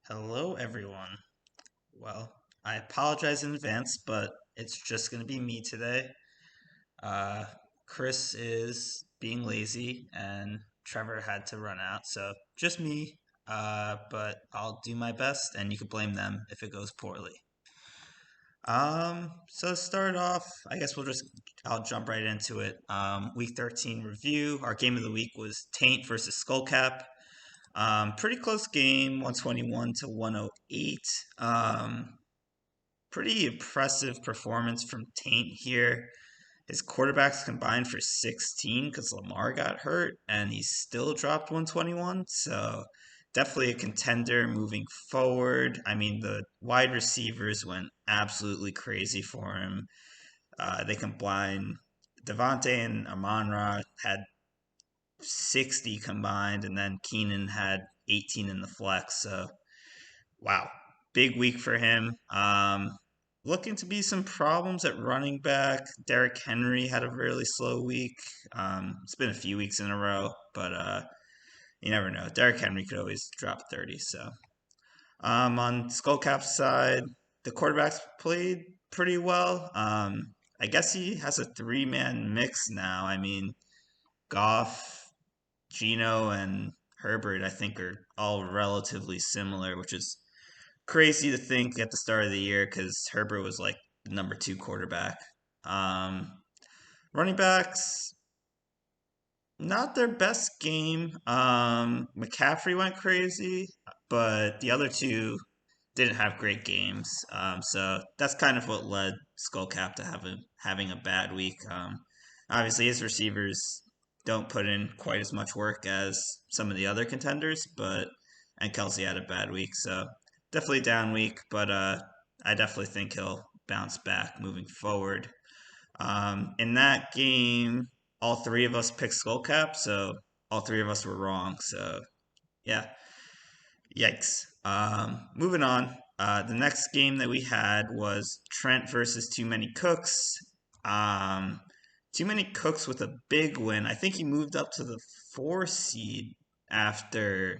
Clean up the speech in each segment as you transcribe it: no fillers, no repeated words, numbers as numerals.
Hello, everyone. Well, I apologize in advance, but it's just going to be me today. Uh, Chris is being lazy, and Trevor had to run out, so just me. But I'll do my best, and you can blame them if it goes poorly. So to start off, I guess I'll jump right into it. Week 13 review. Our game of the week was Taint versus Skullcap. Pretty close game, 121 to 108. Pretty impressive performance from Taint here. His quarterbacks combined for 16 because Lamar got hurt, and he still dropped 121. So definitely a contender moving forward. I mean, the wide receivers went absolutely crazy for him. They combined Devontae and Amon-Ra had 60 combined, and then Keenan had 18 in the flex. So wow, big week for him. Looking to be some problems at running back. Derrick Henry had a really slow week. It's been a few weeks in a row, but you never know. Derrick Henry could always drop 30. So on Skullcap's side, the quarterbacks played pretty well. I guess he has a three-man mix now. I mean, Goff, Gino, and Herbert, I think, are all relatively similar, which is crazy to think at the start of the year because Herbert was like the number two quarterback. Um, Running backs, not their best game. McCaffrey went crazy, but the other two didn't have great games. So that's kind of what led Skullcap to having a bad week. Obviously, his receivers don't put in quite as much work as some of the other contenders, but and Kelsey had a bad week, so definitely down week. But I definitely think he'll bounce back moving forward. In that game, all three of us picked Skullcap, so all three of us were wrong. So yeah, yikes. Moving on. The next game that we had was Trent versus Too Many Cooks. Um, Too Many Cooks with a big win. I think he moved up to the 4 seed after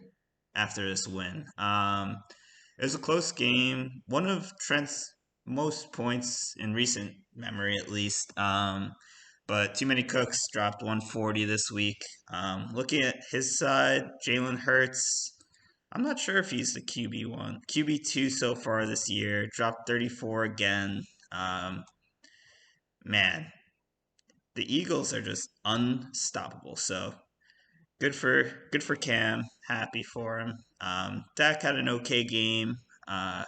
after this win. It was a close game. One of Trent's most points in recent memory, at least. But Too Many Cooks dropped 140 this week. Looking at his side, Jalen Hurts. I'm not sure if he's the QB1. QB2 so far this year. Dropped 34 again. Um, Man, the Eagles are just unstoppable. So good for Cam. Happy for him. Dak had an okay game. Uh,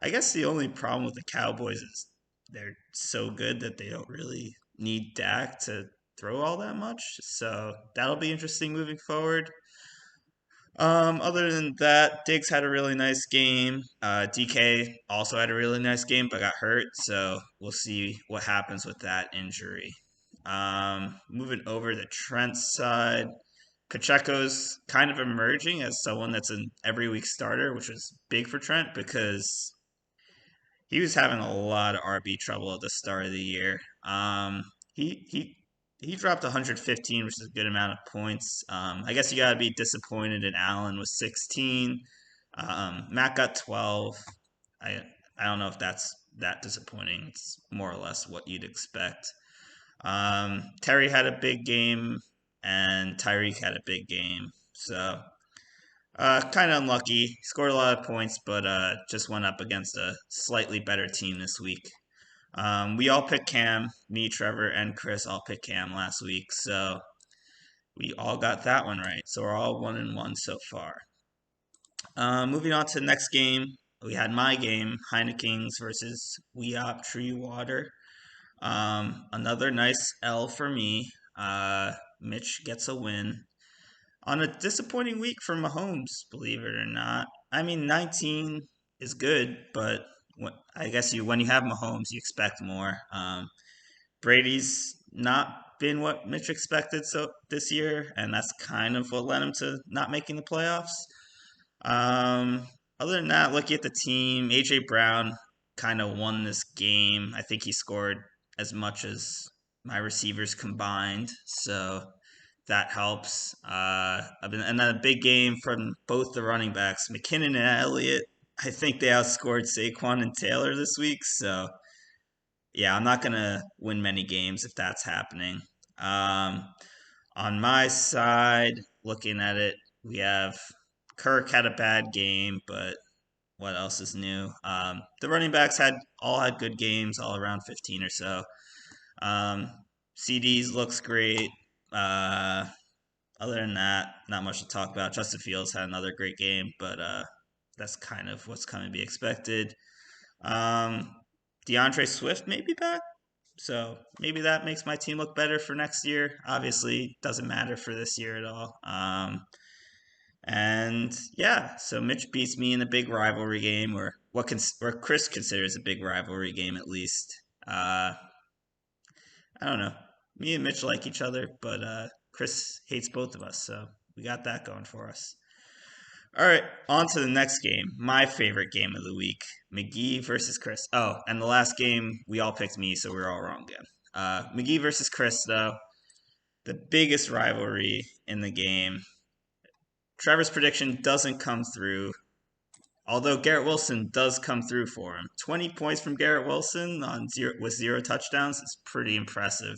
I guess the only problem with the Cowboys is they're so good that they don't really need Dak to throw all that much. So that'll be interesting moving forward. Other than that, Diggs had a really nice game. DK also had a really nice game, but got hurt. So we'll see what happens with that injury. Moving over to Trent's side, Pacheco's kind of emerging as someone that's an every week starter, which is big for Trent because he was having a lot of RB trouble at the start of the year. He he he dropped 115, which is a good amount of points. I guess you gotta be disappointed in Allen with 16. Matt got 12. I I don't know if that's that disappointing. It's more or less what you'd expect. Terry had a big game, and Tyreek had a big game. So kind of unlucky. Scored a lot of points, but just went up against a slightly better team this week. We all picked Cam. Me, Trevor, and Chris all picked Cam last week, so we all got that one right. So we're all 1-1 so far. Moving on to the next game, we had my game, Heinekens versus Weop Tree Water. Another nice L for me. Mitch gets a win on a disappointing week for Mahomes, believe it or not. I mean, 19 is good, but I guess when you have Mahomes, you expect more. Brady's not been what Mitch expected so this year, and that's kind of what led him to not making the playoffs. Um, Other than that, looking at the team, AJ Brown kind of won this game. I think he scored as much as my receivers combined, so that helps. And then a big game from both the running backs, McKinnon and Elliott. I think they outscored Saquon and Taylor this week. So yeah, I'm not gonna win many games if that's happening. Um, on my side, looking at it, we have Kirk had a bad game, but what else is new? The running backs had good games, all around 15 or so. Um, CDs looks great. Uh, Other than that, not much to talk about. Justin Fields had another great game, but that's kind of what's coming to be expected. Um, DeAndre Swift may be back, so maybe that makes my team look better for next year. Obviously, doesn't matter for this year at all. And yeah, so Mitch beats me in a big rivalry game, or or Chris considers a big rivalry game at least. I don't know. Me and Mitch like each other, but Chris hates both of us, so we got that going for us. All right, on to the next game. My favorite game of the week: McGee versus Chris. Oh, and the last game we all picked me, so we are all wrong again. McGee versus Chris, though, the biggest rivalry in the game. Trevor's prediction doesn't come through, although Garrett Wilson does come through for him. 20 points from Garrett Wilson on with 0 touchdowns is pretty impressive.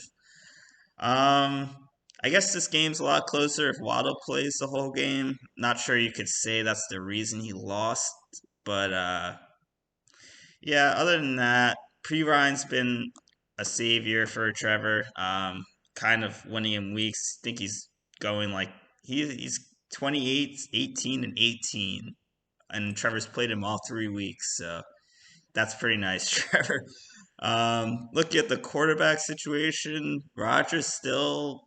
Um, I guess this game's a lot closer if Waddle plays the whole game. Not sure you could say that's the reason he lost, but yeah. Other than that, Ryan's been a savior for Trevor. Kind of winning in weeks. I think he's going like he's 28, 18, and 18, and Trevor's played him all 3 weeks, so that's pretty nice, Trevor. Looking at the quarterback situation, Rodgers still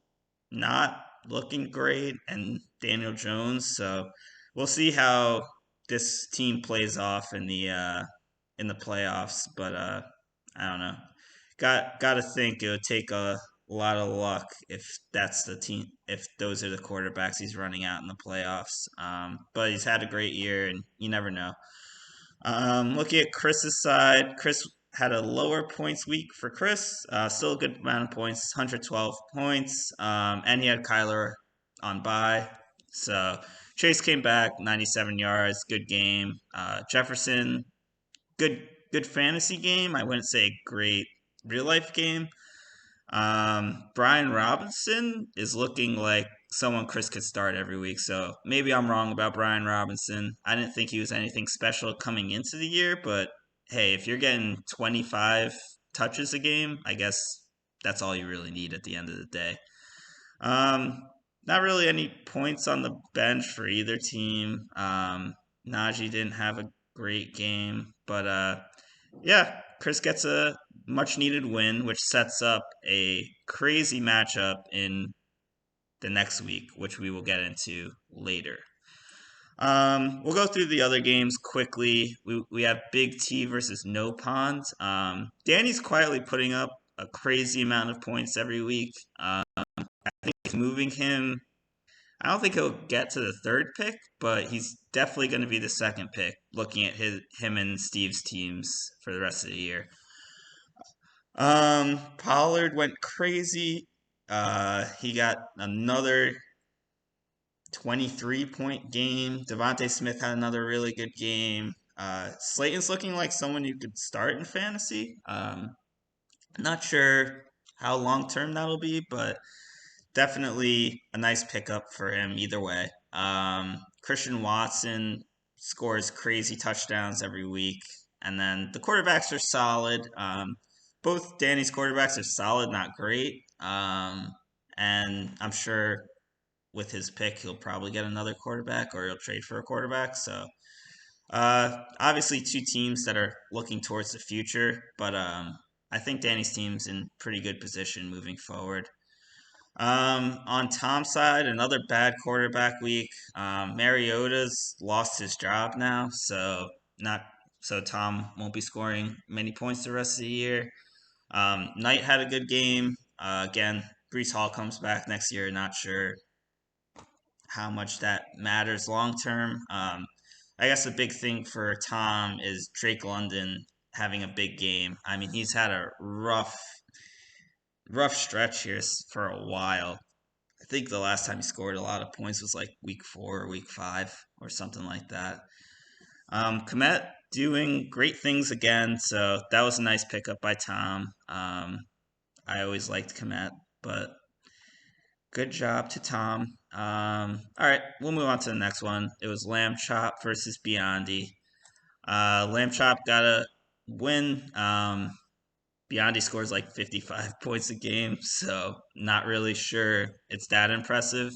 not looking great, and Daniel Jones. So we'll see how this team plays off in the playoffs. But I don't know. Got to think it would take a lot of luck if that's the team, if those are the quarterbacks he's running out in the playoffs. But he's had a great year, and you never know. Looking at Chris's side, Chris had a lower points week for Chris. Still a good amount of points, 112 points. And he had Kyler on bye. So Chase came back, 97 yards, good game. Jefferson, good fantasy game. I wouldn't say great real life game. Brian Robinson is looking like someone Chris could start every week. So maybe I'm wrong about Brian Robinson. I didn't think he was anything special coming into the year, but hey, if you're getting 25 touches a game, I guess that's all you really need at the end of the day. Not really any points on the bench for either team. Najee didn't have a great game, but yeah, Chris gets a much needed win, which sets up a crazy matchup in the next week, which we will get into later. We'll go through the other games quickly. We have Big T versus No Pond. Danny's quietly putting up a crazy amount of points every week. I think moving him, I don't think he'll get to the third pick, but he's definitely going to be the second pick. Looking at him and Steve's teams for the rest of the year. Pollard went crazy. He got another 23-point game. Devontae Smith had another really good game. Slayton's looking like someone you could start in fantasy. Not sure how long term that'll be, but definitely a nice pickup for him either way. Christian Watson scores crazy touchdowns every week. And then the quarterbacks are solid. Both Danny's quarterbacks are solid, not great. And I'm sure with his pick, he'll probably get another quarterback or he'll trade for a quarterback. So, obviously, two teams that are looking towards the future, but I think Danny's team's in pretty good position moving forward. On Tom's side, another bad quarterback week. Mariota's lost his job now, so not so Tom won't be scoring many points the rest of the year. Knight had a good game. Again, Brees Hall comes back next year. Not sure how much that matters long term. I guess the big thing for Tom is Drake London having a big game. I mean, he's had a rough stretch here for a while. think the last time he scored a lot of points was like week 4 or week 5 or something like that. Komet doing great things again, so that was a nice pickup by Tom. I always liked Komet, but good job to Tom. All right, we'll move on to the next one. It was Lamb Chop versus Biondi. Lamb Chop got a win. Biondi scores like 55 points a game, so not really sure it's that impressive.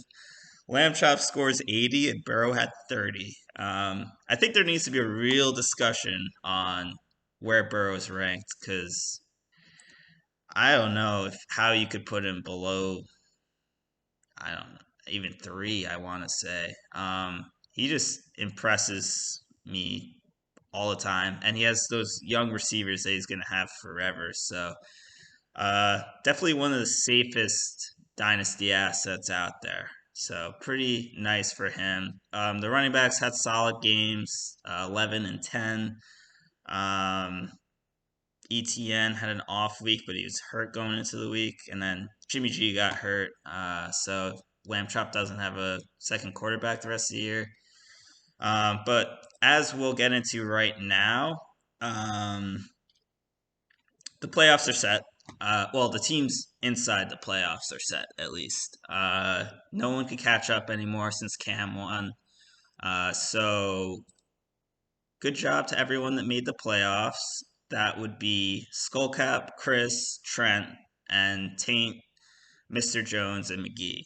Lamb Chop scores 80 and Burrow had 30. I think there needs to be a real discussion on where Burrow is ranked because I don't know how you could put him below, I don't know, even 3, I want to say. He just impresses me all the time, and he has those young receivers that he's going to have forever. So definitely one of the safest dynasty assets out there. So pretty nice for him. The running backs had solid games, 11 and 10. ETN had an off week, but he was hurt going into the week, and then Jimmy G got hurt. So Lamb Chop doesn't have a second quarterback the rest of the year. But as we'll get into right now, the playoffs are set. Well, the teams inside the playoffs are set at least. No one could catch up anymore since Cam won. So good job to everyone that made the playoffs. That would be Skullcap, Chris, Trent, and Taint, Mr. Jones, and McGee.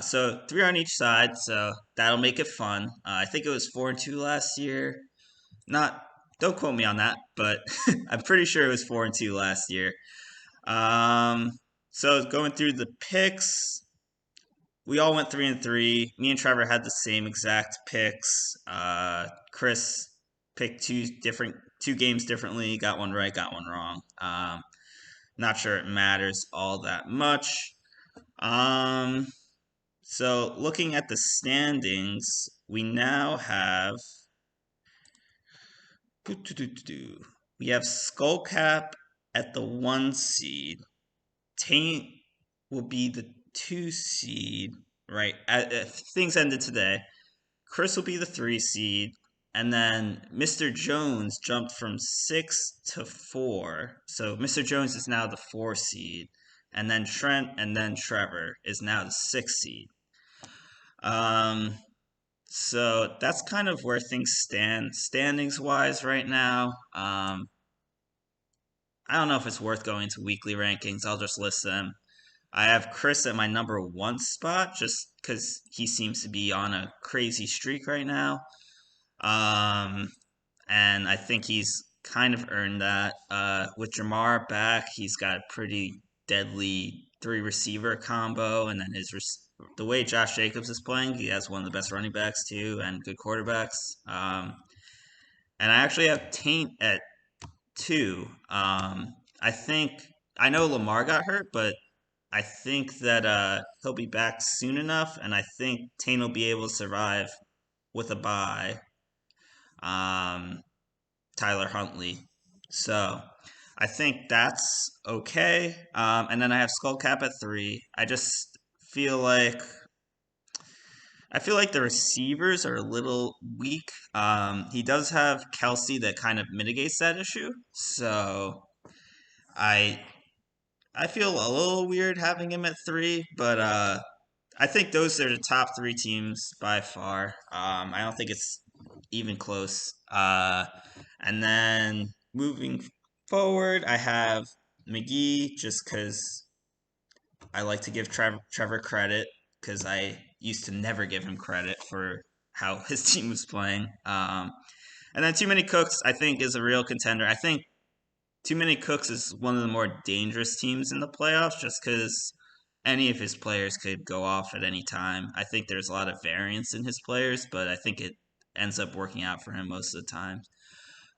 So 3 on each side, so that'll make it fun. I think it was 4-2 last year. Not, don't quote me on that, but I'm pretty sure it was 4-2 last year. So going through the picks, we all went 3-3. Me and Trevor had the same exact picks. Chris picked two games differently. Got one right, got one wrong. Not sure it matters all that much. So looking at the standings, we now have we have Skullcap at the 1 seed. Taint will be the 2 seed, right? If things ended today, Chris will be the 3 seed, and then Mr. Jones jumped from 6 to 4. So Mr. Jones is now the 4 seed, and then Trent and then Trevor is now the 6 seed. So that's kind of where things stand standings wise right now. I don't know if it's worth going to weekly rankings. I'll just list them. I have Chris at my number 1 spot just because he seems to be on a crazy streak right now. And I think he's kind of earned that. With Jamar back, he's got a pretty deadly 3 receiver combo, and then the way Josh Jacobs is playing, he has one of the best running backs too, and good quarterbacks. And I actually have Taint at 2. I know Lamar got hurt, but I think that he'll be back soon enough, and I think Taint will be able to survive with a bye. Tyler Huntley. So I think that's okay. And then I have Skullcap at 3. I feel like the receivers are a little weak. He does have Kelsey that kind of mitigates that issue. So I I feel a little weird having him at 3, but I think those are the top 3 teams by far. I don't think it's even close. And then moving forward, I have McGee just because I like to give Trevor credit because I used to never give him credit for how his team was playing. And then Too Many Cooks, I think, is a real contender. I think Too Many Cooks is one of the more dangerous teams in the playoffs just because any of his players could go off at any time. I think there's a lot of variance in his players, but I think it ends up working out for him most of the time.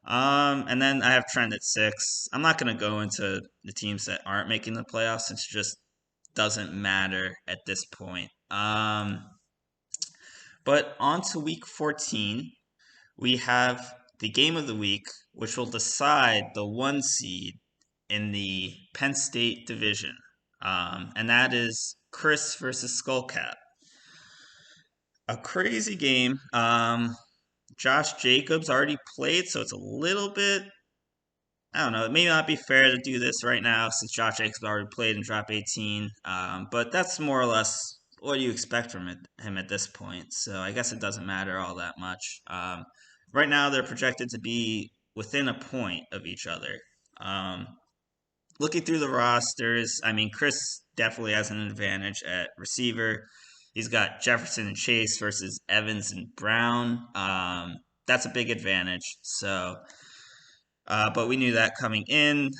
And then I have Trent at 6. I'm not going to go into the teams that aren't making the playoffs since it just doesn't matter at this point. But on to week 14, we have the game of the week, which will decide the 1 seed in the Penn State division. and that is Chris versus Skullcat. A crazy game. Josh Jacobs already played, so it's a little bit. I don't know. It may not be fair to do this right now since Josh Jacobs already played and dropped 18. But that's more or less what you expect from him at this point. So I guess it doesn't matter all that much. Right now, they're projected to be within a point of each other. Um, Looking through the rosters, I mean, Chris definitely has an advantage at receiver. He's got Jefferson and Chase versus Evans and Brown. That's a big advantage. But we knew that coming in.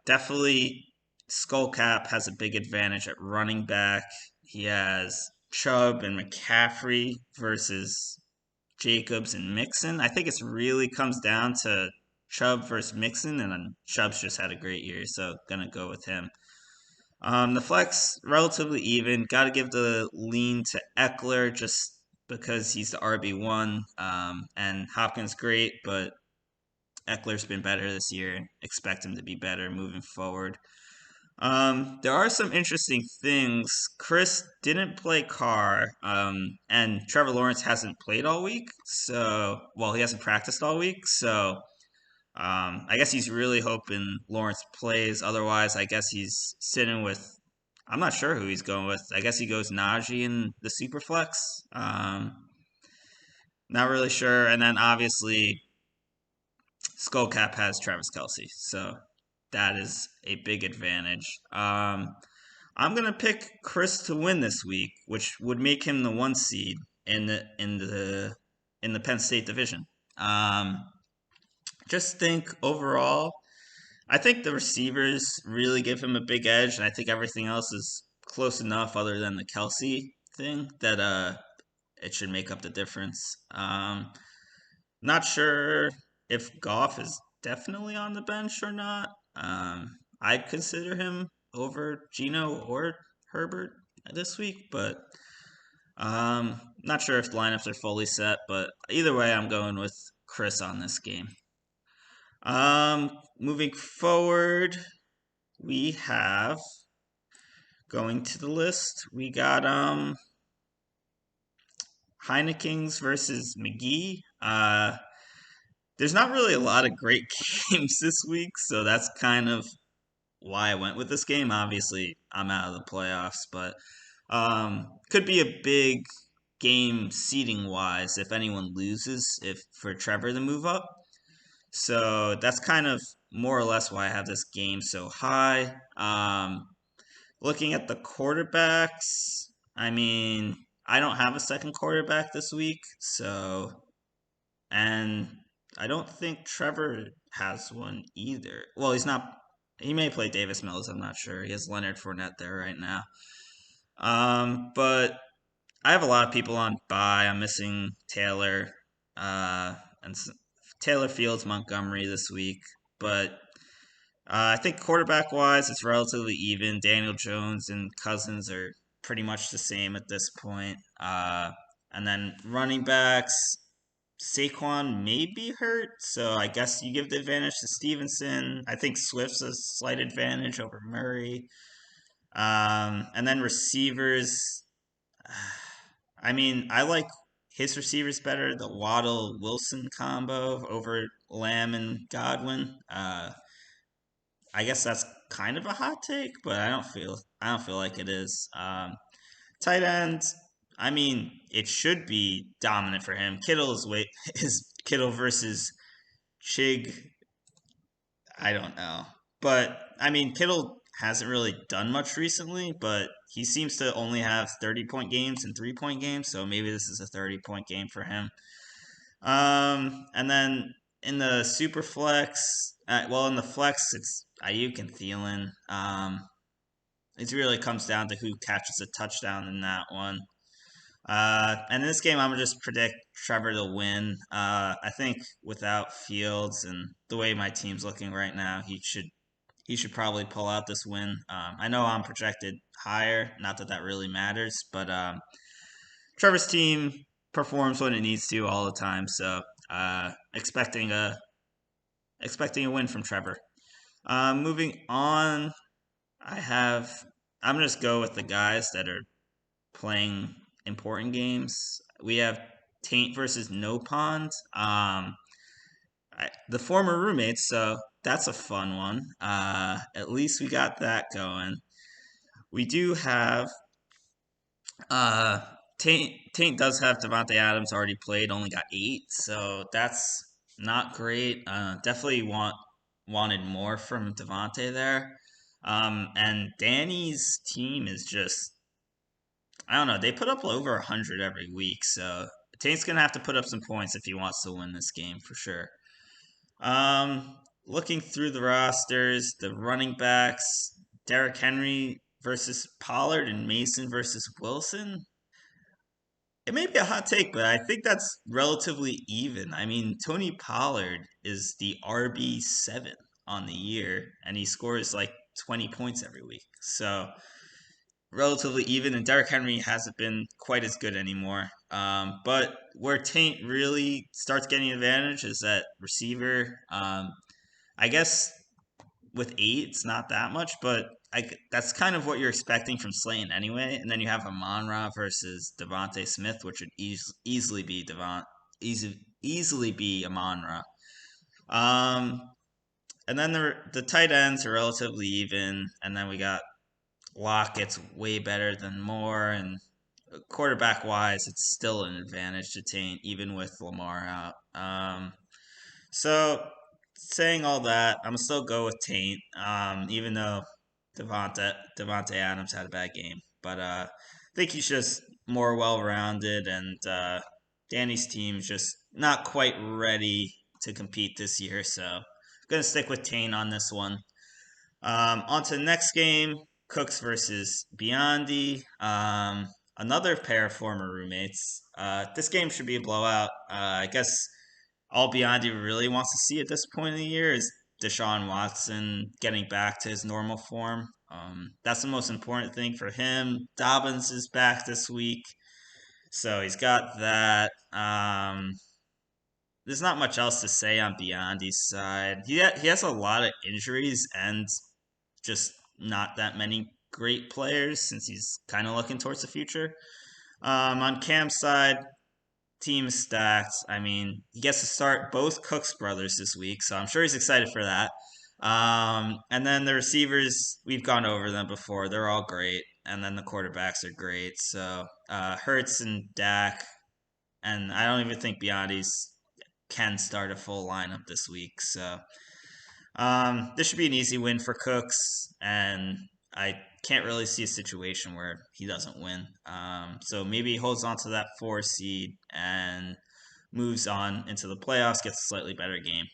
Definitely, Skullcap has a big advantage at running back. He has Chubb and McCaffrey versus Jacobs and Mixon. I think it really comes down to Chubb versus Mixon, and then Chubb's just had a great year, so gonna go with him. The flex relatively even. Got to give the lean to Eckler just because he's the RB1, and Hopkins great, but Eckler's been better this year. Expect him to be better moving forward. There are some interesting things. Chris didn't play Carr, and Trevor Lawrence hasn't played all week. So, well, he hasn't practiced all week. So, I guess he's really hoping Lawrence plays. Otherwise, I guess he's sitting with. I'm not sure who he's going with. I guess he goes Najee in the Superflex. Not really sure. And then obviously, Skullcap has Travis Kelsey. So that is a big advantage. I'm gonna pick Chris to win this week, which would make him the 1 seed in the Penn State division. Just think overall, I think the receivers really give him a big edge, and I think everything else is close enough, other than the Kelsey thing, that it should make up the difference. Not sure if Goff is definitely on the bench or not. I'd consider him over Gino or Herbert this week, but not sure if the lineups are fully set. But either way, I'm going with Chris on this game. Moving forward, we have going to the list. We got Heinekens versus McGee. There's not really a lot of great games this week, so that's kind of why I went with this game. Obviously, I'm out of the playoffs, but could be a big game seeding wise if anyone loses, if for Trevor to move up. So that's kind of more or less why I have this game so high. Looking at the quarterbacks, I mean, I don't have a second quarterback this week, so and I don't think Trevor has one either. Well, he's not. He may play Davis Mills. I'm not sure. He has Leonard Fournette there right now. But I have a lot of people on bye. I'm missing Taylor, and Taylor Fields Montgomery this week. But I think quarterback wise, it's relatively even. Daniel Jones and Cousins are pretty much the same at this point. And then running backs, Saquon may be hurt, so I guess you give the advantage to Stevenson. I think Swift's a slight advantage over Murray. And then receivers, I mean, I like his receivers better, the Waddle Wilson combo over Lamb and Godwin. I guess that's kind of a hot take, but I don't feel like it is. Tight ends. I mean, it should be dominant for him. Is Kittle versus Chig. I don't know, but I mean, Kittle hasn't really done much recently, but he seems to only have 30-point games and 3-point games, so maybe this is a 30-point game for him. And then in the super flex, in the flex, it's Ayuk and Thielen. It really comes down to who catches a touchdown in that one. And in this game, I'm gonna just predict Trevor to win. I think without Fields and the way my team's looking right now, he should probably pull out this win. I know I'm projected higher, not that that really matters, but Trevor's team performs when it needs to all the time, so expecting a win from Trevor. Moving on, I have I'm gonna just go with the guys that are playing important games. We have Taint versus No Pond. The former roommates, so that's a fun one. At least we got that going. We do have uh, Taint does have Devonte Adams already played, only got 8, so that's not great. Definitely wanted more from Devonte there. And Danny's team is just, I don't know, they put up over 100 every week, so Taint's gonna have to put up some points if he wants to win this game for sure. Looking through the rosters, the running backs, Derrick Henry versus Pollard and Mason versus Wilson. It may be a hot take, but I think that's relatively even. I mean, Tony Pollard is the RB7 on the year, and he scores like 20 points every week. So relatively even, and Derrick Henry hasn't been quite as good anymore. But where Taint really starts getting advantage is at receiver. I guess with 8, it's not that much, but that's kind of what you're expecting from Slayton anyway. And then you have Amon-Ra versus Devontae Smith, which would easily be easily be Amon-Ra. And then the tight ends are relatively even, and then we got Lockett's way better than Moore, and quarterback wise, it's still an advantage to Taint even with Lamar out. So saying all that, I'm gonna still go with Taint, even though Devonte Adams had a bad game. But I think he's just more well rounded, and Danny's team's just not quite ready to compete this year. So I'm gonna stick with Taint on this one. On to the next game, Cooks versus Biondi. Another pair of former roommates. This game should be a blowout. I guess all Biondi really wants to see at this point in the year is Deshaun Watson getting back to his normal form. That's the most important thing for him. Dobbins is back this week, so he's got that. There's not much else to say on Biondi's side. He has a lot of injuries and just not that many great players since he's kind of looking towards the future. On Cam's side, team stacked. I mean, he gets to start both Cooks brothers this week, so I'm sure he's excited for that. And then the receivers, we've gone over them before. They're all great. And then the quarterbacks are great. So Hurts and Dak, and I don't even think Biondi's can start a full lineup this week. So this should be an easy win for Cooks, and I can't really see a situation where he doesn't win. So maybe he holds on to that 4 seed and moves on into the playoffs, gets a slightly better game.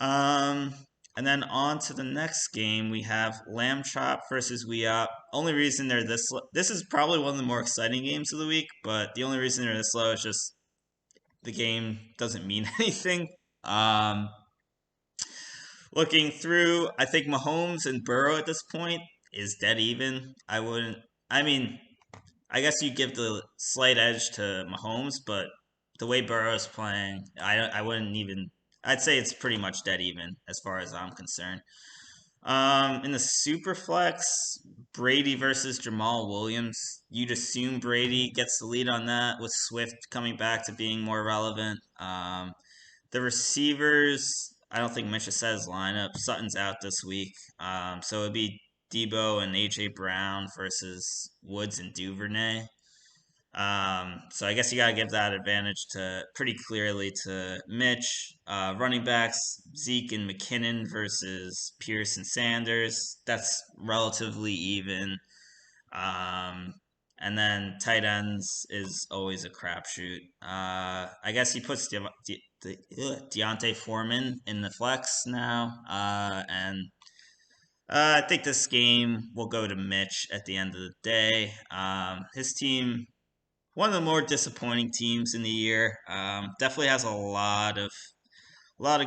And then on to the next game, we have Lamb Chop versus We Up. Only reason they're this is probably one of the more exciting games of the week, but the only reason they're this low is just the game doesn't mean anything. Looking through, I think Mahomes and Burrow at this point is dead even. I wouldn't. I mean, I guess you give the slight edge to Mahomes, but the way Burrow is playing, I wouldn't even. I'd say it's pretty much dead even as far as I'm concerned. In the super flex, Brady versus Jamal Williams. You'd assume Brady gets the lead on that with Swift coming back to being more relevant. The receivers, I don't think Mitch has set his lineup. Sutton's out this week, so it'd be Debo and AJ Brown versus Woods and Duvernay. So I guess you gotta give that advantage to pretty clearly to Mitch. Running backs Zeke and McKinnon versus Pierce and Sanders. That's relatively even. Um, and then tight ends is always a crapshoot. I guess he puts Deontay Foreman in the flex now, and I think this game will go to Mitch at the end of the day. His team, one of the more disappointing teams in the year, definitely has a lot of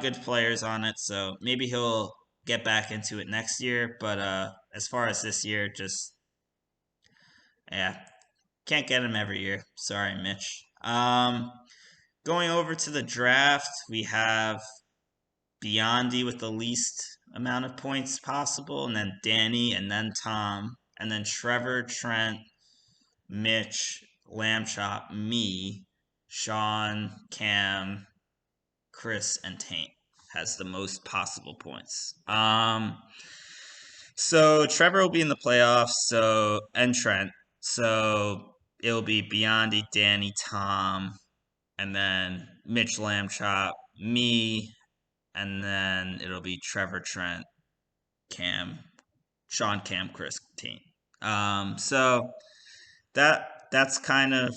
good players on it. So maybe he'll get back into it next year. But as far as this year, just yeah, can't get him every year. Sorry, Mitch. Going over to the draft, we have Biondi with the least amount of points possible, and then Danny, and then Tom. and then Trevor, Trent, Mitch, Lamb Chop, me, Sean, Cam, Chris, and Taint has the most possible points. So Trevor will be in the playoffs, and Trent. So it'll be Biondi, Danny, Tom, and then Mitch Lamb Chop, me, and then it'll be Trevor, Trent, Cam, Sean, Cam, Chris, Taint. So that's kind of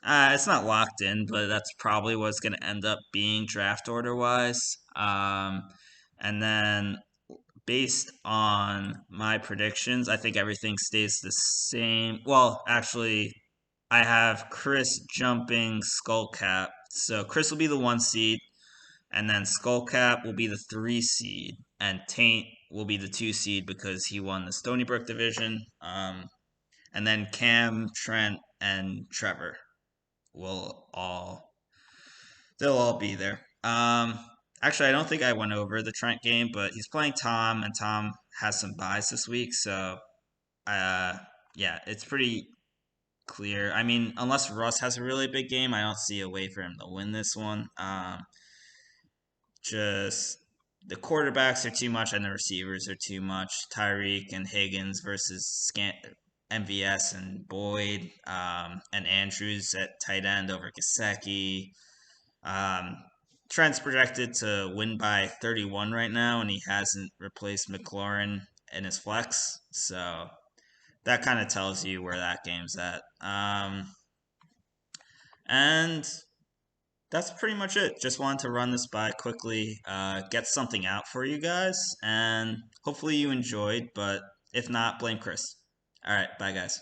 it's not locked in, but that's probably what's going to end up being draft order wise. And then based on my predictions, I think everything stays the same. Well, actually, I have Chris jumping Skullcap. So Chris will be the 1 seed, and then Skullcap will be the 3 seed, and Taint will be the 2 seed because he won the Stony Brook division. And then Cam, Trent, and Trevor will all they'll all be there. Actually, I don't think I went over the Trent game, but he's playing Tom, and Tom has some buys this week, so uh, yeah, it's pretty clear. I mean, unless Russ has a really big game, I don't see a way for him to win this one. Just the quarterbacks are too much, and the receivers are too much. Tyreek and Higgins versus MVS and Boyd, and Andrews at tight end over Gasecki. Um, Trent's projected to win by 31 right now, and he hasn't replaced McLaurin in his flex. So that kind of tells you where that game's at. And that's pretty much it. Just wanted to run this by quickly, get something out for you guys, and hopefully you enjoyed. But if not, blame Chris. All right, bye, guys.